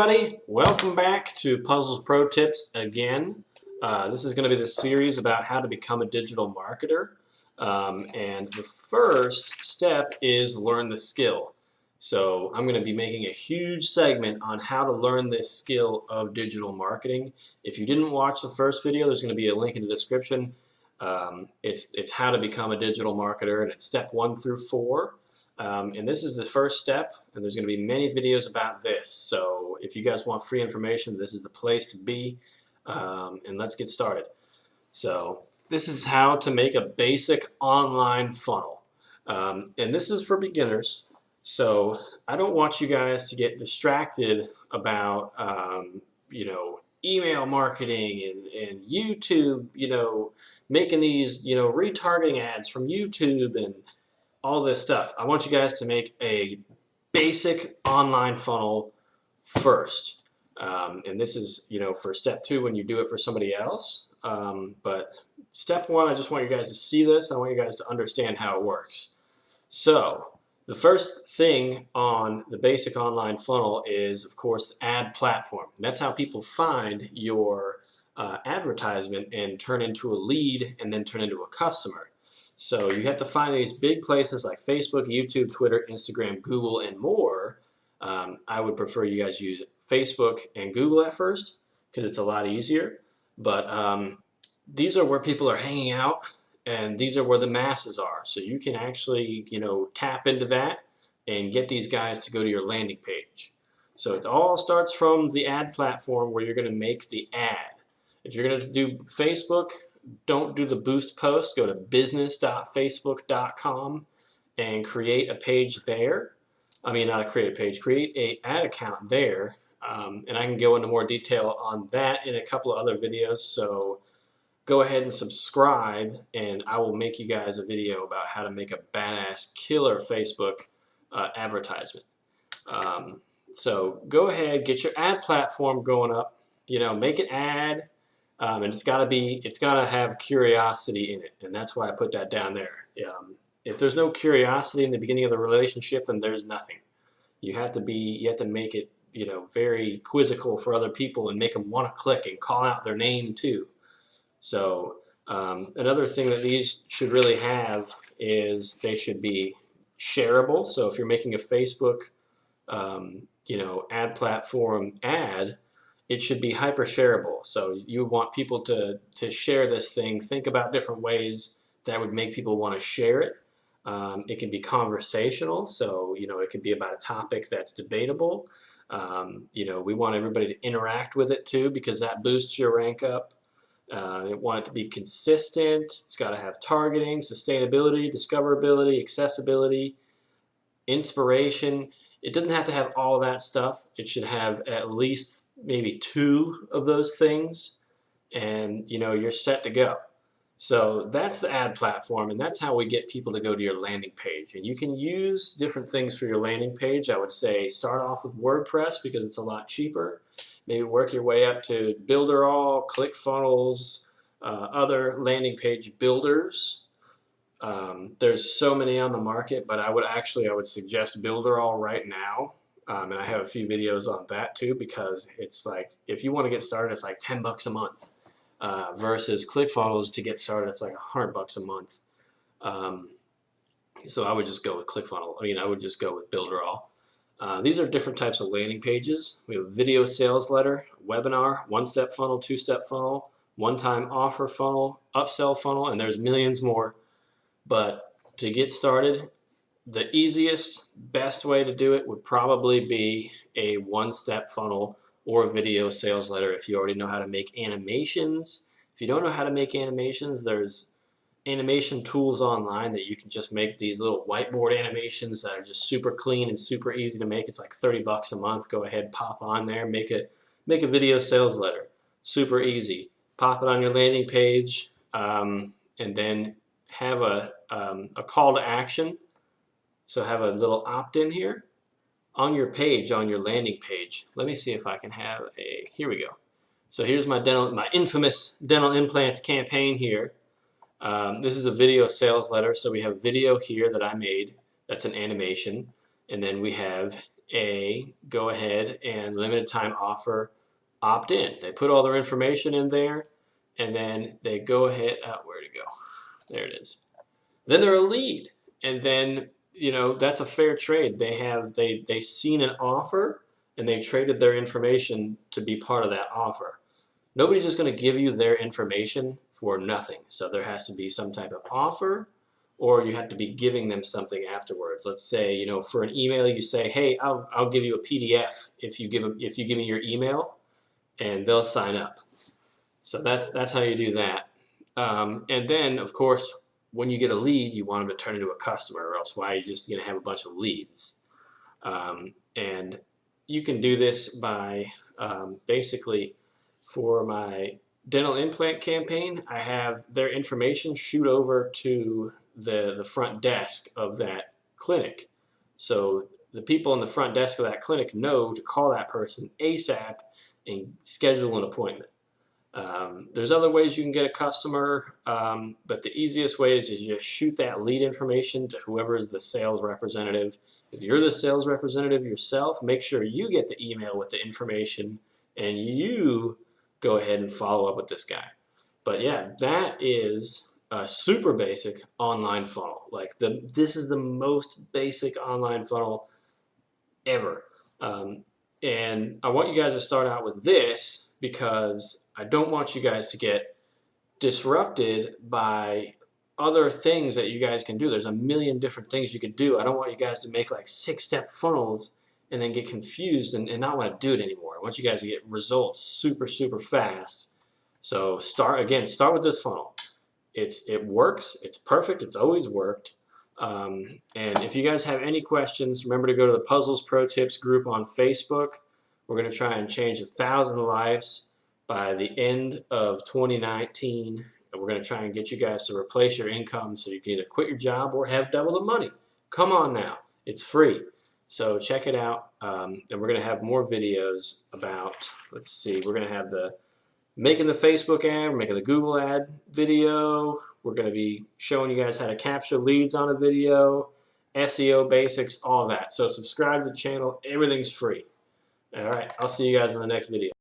everybody, welcome back to Puzzles Pro Tips again. This is going to be the series about how to become a digital marketer. And the first step is learn the skill. So I'm going to be making a huge segment on how to learn this skill of digital marketing. If you didn't watch the first video, there's going to be a link in the description. It's how to become a digital marketer, and it's step 1 through 4. And this is the first step, and there's going to be many videos about this. So if you guys want free information, this is the place to be. And let's get started. So this is how to make a basic online funnel. And this is for beginners. So I don't want you guys to get distracted about, email marketing and YouTube, making these, retargeting ads from YouTube and all this stuff. I want you guys to make a basic online funnel first. And this is, for step 2 when you do it for somebody else. But step 1, I just want you guys to see this. I want you guys to understand how it works. So the first thing on the basic online funnel is, of course, the ad platform. That's how people find your advertisement and turn into a lead and then turn into a customer. So you have to find these big places like Facebook, YouTube, Twitter, Instagram, Google, and more. I would prefer you guys use Facebook and Google at first because it's a lot easier. But these are where people are hanging out, and these are where the masses are. So you can actually, tap into that and get these guys to go to your landing page. So it all starts from the ad platform where you're going to make the ad. If you're going to do Facebook, don't do the boost post. Go to business.facebook.com and create a page there. I mean, not create a page, create an ad account there. And I can go into more detail on that in a couple of other videos. So go ahead and subscribe, and I will make you guys a video about how to make a badass killer Facebook advertisement. So go ahead, get your ad platform going up. Make an ad. And it's got to have curiosity in it, and that's why I put that down there. If there's no curiosity in the beginning of the relationship, then there's nothing. You have to make it, very quizzical for other people and make them want to click and call out their name too. So another thing that these should really have is they should be shareable. So if you're making a Facebook, ad platform ad, it should be hyper shareable. So you want people to share this thing. Think about different ways that would make people want to share it. It can be conversational, so it can be about a topic that's debatable. We want everybody to interact with it too, because that boosts your rank up. Want it to be consistent. It's got to have targeting, sustainability, discoverability, accessibility, inspiration. It doesn't have to have all that stuff. It should have at least maybe 2 of those things, and you're set to go. So that's the ad platform, and that's how we get people to go to your landing page. And you can use different things for your landing page. I would say start off with WordPress because it's a lot cheaper. Maybe work your way up to Builderall, ClickFunnels, other landing page builders. There's so many on the market, but I would suggest Builderall right now. And I have a few videos on that too, because it's like, if you want to get started, it's like $10 a month, versus ClickFunnels to get started, it's like $100 a month. So I would just go with ClickFunnels. I would just go with Builderall. These are different types of landing pages. We have video sales letter, webinar, 1-step funnel, 2-step funnel, one-time offer funnel, upsell funnel, and there's millions more. But to get started, the easiest, best way to do it would probably be a 1-step funnel or a video sales letter if you already know how to make animations. If you don't know how to make animations, there's animation tools online that you can just make these little whiteboard animations that are just super clean and super easy to make. It's like $30 a month. Go ahead, pop on there, make a video sales letter. Super easy. Pop it on your landing page, and then have a call to action. So have a little opt-in here on your page, on your landing page. Let me see if I can have here we go. So here's my infamous dental implants campaign here. This is a video sales letter. So we have video here that I made. That's an animation. And then we have a go ahead and limited time offer opt in. They put all their information in there, and then they go ahead, where'd it go? There it is. Then they're a lead, and then that's a fair trade. They seen an offer, and they traded their information to be part of that offer. Nobody's just going to give you their information for nothing. So there has to be some type of offer, or you have to be giving them something afterwards. Let's say, for an email, you say, hey, I'll give you a PDF if you give me your email, and they'll sign up. So that's how you do that. And then, of course, when you get a lead, you want them to turn into a customer, or else why are you just going to have a bunch of leads? And you can do this by basically, for my dental implant campaign, I have their information shoot over to the front desk of that clinic. So the people in the front desk of that clinic know to call that person ASAP and schedule an appointment. There's other ways you can get a customer, but the easiest way is you just shoot that lead information to whoever is the sales representative. If you're the sales representative yourself, make sure you get the email with the information and you go ahead and follow up with this guy. But yeah, that is a super basic online funnel. Like this is the most basic online funnel ever. And I want you guys to start out with this because I don't want you guys to get disrupted by other things that you guys can do. There's a million different things you could do. I don't want you guys to make like 6-step funnels and then get confused and not want to do it anymore. I want you guys to get results super, super fast. So start with this funnel. It works. It's perfect. It's always worked. And if you guys have any questions, remember to go to the Puzzles Pro Tips group on Facebook. We're going to try and change 1,000 lives by the end of 2019. And we're going to try and get you guys to replace your income so you can either quit your job or have double the money. Come on now. It's free. So check it out. And we're going to have more videos about, let's see, we're going to have the making the Facebook ad, we're making the Google ad video. We're going to be showing you guys how to capture leads on a video, SEO basics, all that. So subscribe to the channel. Everything's free. All right, I'll see you guys in the next video.